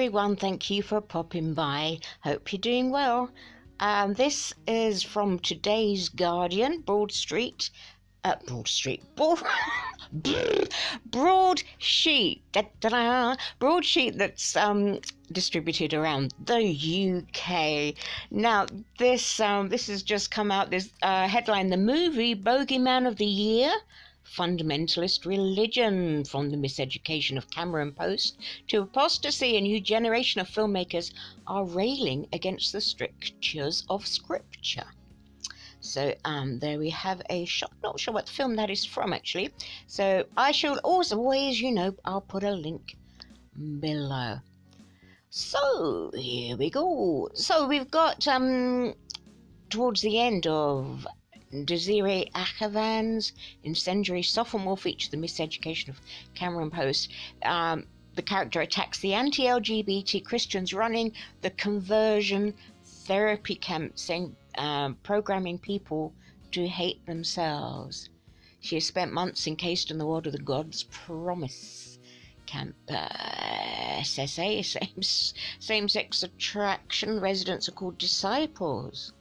everyone, thank you for popping by. Hope you're doing well. This is from today's Guardian, Broadsheet. Broadsheet. Broadsheet that's distributed around the UK. Now, this has just come out. This headline: the movie Bogeyman of the Year. Fundamentalist religion, from the miseducation of Cameron Post to apostasy. A new generation of filmmakers are railing against the strictures of scripture. So there we have a shot. Not sure what film that is from, actually. So I shall always, I'll put a link below. So here we go. So we've got towards the end of Desiree Akhavan's incendiary sophomore feature, The Miseducation of Cameron Post. The character attacks the anti-LGBT Christians running the conversion therapy camp, saying, programming people to hate themselves. She has spent months encased in the world of the God's Promise camp. SSA, same-sex attraction. Residents are called disciples.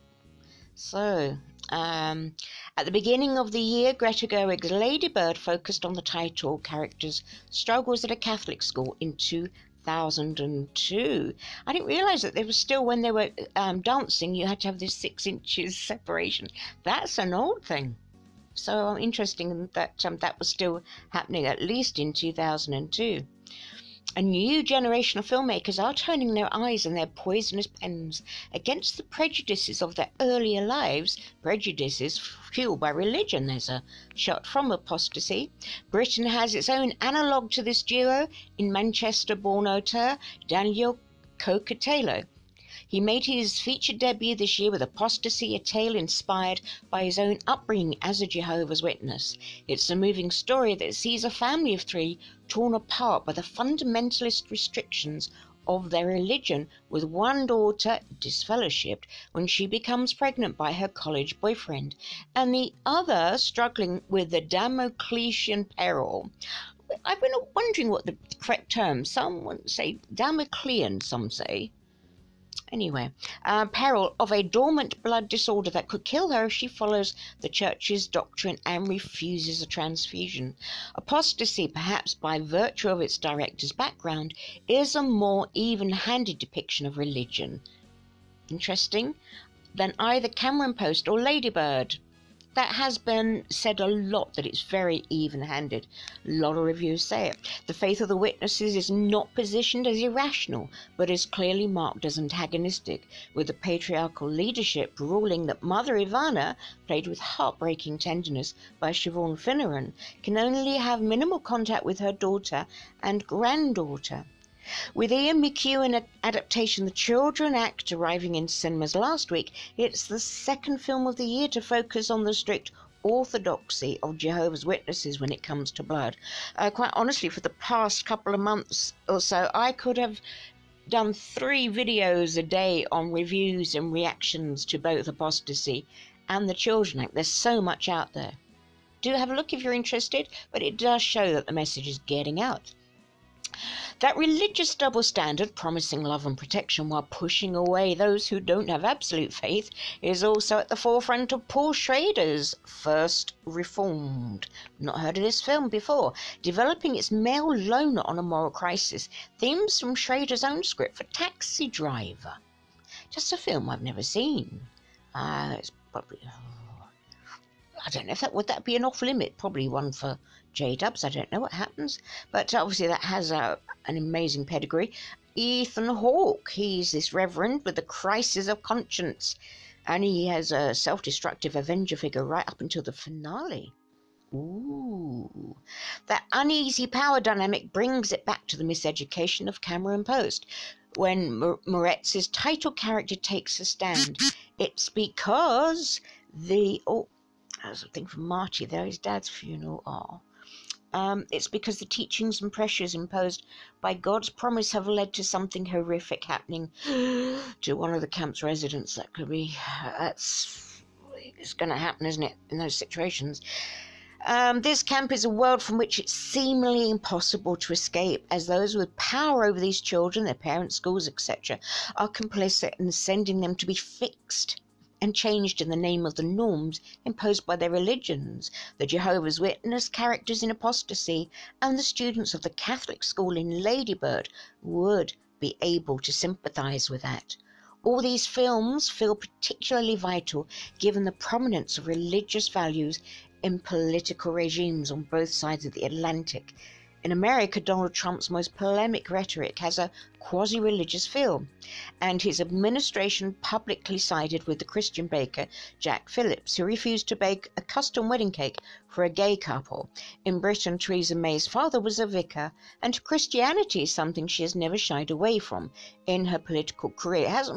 So, at the beginning of the year, Greta Gerwig's Lady Bird focused on the title character's struggles at a Catholic school in 2002. I didn't realise that they were still, when they were dancing, you had to have this 6 inches separation. That's an old thing. So interesting that that was still happening, at least in 2002. A new generation of filmmakers are turning their eyes and their poisonous pens against the prejudices of their earlier lives, prejudices fueled by religion. There's a shot from Apostasy. Britain has its own analogue to this duo in Manchester-born auteur Daniel Coca-Taylor. He made his feature debut this year with Apostasy, a tale inspired by his own upbringing as a Jehovah's Witness. It's a moving story that sees a family of 3 torn apart by the fundamentalist restrictions of their religion, with one daughter disfellowshipped when she becomes pregnant by her college boyfriend, and the other struggling with the Damocletian peril. I've been wondering what the correct term. Some would say Damoclean, some say. Anyway, peril of a dormant blood disorder that could kill her if she follows the church's doctrine and refuses a transfusion. Apostasy, perhaps by virtue of its director's background, is a more even-handed depiction of religion. Interesting. Than either Cameron Post or Lady Bird. That has been said a lot, that it's very even-handed. A lot of reviews say it. The faith of the witnesses is not positioned as irrational, but is clearly marked as antagonistic, with the patriarchal leadership ruling that Mother Ivana, played with heartbreaking tenderness by Siobhan Finneran, can only have minimal contact with her daughter and granddaughter. With Ian McEwan adaptation The Children Act arriving in cinemas last week, it's the second film of the year to focus on the strict orthodoxy of Jehovah's Witnesses when it comes to blood. Quite honestly, for the past couple of months or so, I could have done 3 videos a day on reviews and reactions to both Apostasy and The Children Act. There's so much out there. Do have a look if you're interested, but it does show that the message is getting out. That religious double standard, promising love and protection while pushing away those who don't have absolute faith, is also at the forefront of Paul Schrader's First Reformed. Not heard of this film before. Developing its male loner on a moral crisis. Themes from Schrader's own script for Taxi Driver. Just a film I've never seen. It's probably... I don't know if would that be an off-limit? Probably one for J-dubs. I don't know what happens. But obviously that has an amazing pedigree. Ethan Hawke. He's this reverend with a crisis of conscience. And he has a self-destructive Avenger figure right up until the finale. Ooh. That uneasy power dynamic brings it back to the miseducation of Cameron Post. When Moretz's title character takes a stand, it's because the... As I think from Marty there, his dad's funeral. It's because the teachings and pressures imposed by God's promise have led to something horrific happening to one of the camp's residents. It's going to happen, isn't it, in those situations? This camp is a world from which it's seemingly impossible to escape, as those with power over these children, their parents, schools, etc., are complicit in sending them to be fixed and changed in the name of the norms imposed by their religions. The Jehovah's Witness characters in Apostasy and the students of the Catholic school in Ladybird would be able to sympathize with that. All these films feel particularly vital given the prominence of religious values in political regimes on both sides of the Atlantic. In America, Donald Trump's most polemic rhetoric has a quasi-religious feel, and his administration publicly sided with the Christian baker Jack Phillips, who refused to bake a custom wedding cake for a gay couple. In Britain, Theresa May's father was a vicar, and Christianity is something she has never shied away from in her political career. It has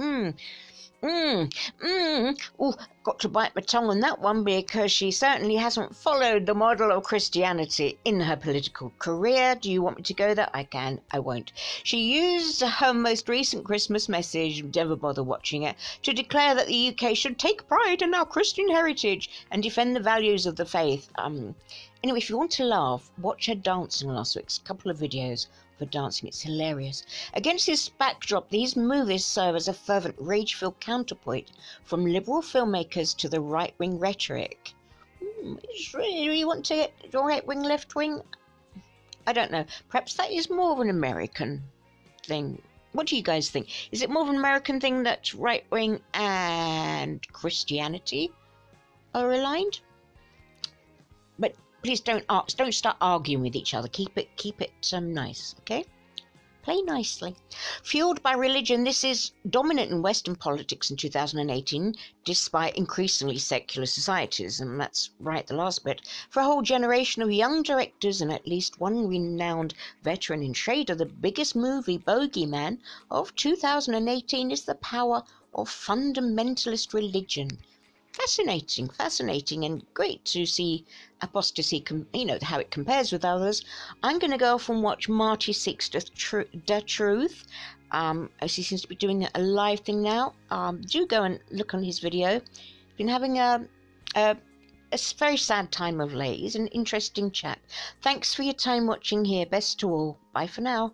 got to bite my tongue on that one, because she certainly hasn't followed the model of Christianity in her political career. Do you want me to go there? I can, I won't. She used her most recent Christmas message, never bother watching it, to declare that the UK should take pride in our Christian heritage and defend the values of the faith. Anyway, if you want to laugh, watch her dancing last week's couple of videos for dancing. It's hilarious. Against this backdrop, these movies serve as a fervent, rage-filled counterpoint from liberal filmmakers to the right-wing rhetoric. You want to get right-wing, left-wing? I don't know. Perhaps that is more of an American thing. What do you guys think? Is it more of an American thing that right-wing and Christianity are aligned? But please don't start arguing with each other. Keep it nice, okay? Play nicely. Fueled by religion, this is dominant in Western politics in 2018, despite increasingly secular societies, and that's right, the last bit. For a whole generation of young directors and at least one renowned veteran in trade, the biggest movie, Bogeymen, of 2018 is the power of fundamentalist religion. Fascinating, and great to see Apostasy, how it compares with others. I'm going to go off and watch Marty Seeks the Truth. As he seems to be doing a live thing now. Do go and look on his video. Been having a very sad time of late. He's an interesting chap. Thanks for your time watching here. Best to all. Bye for now.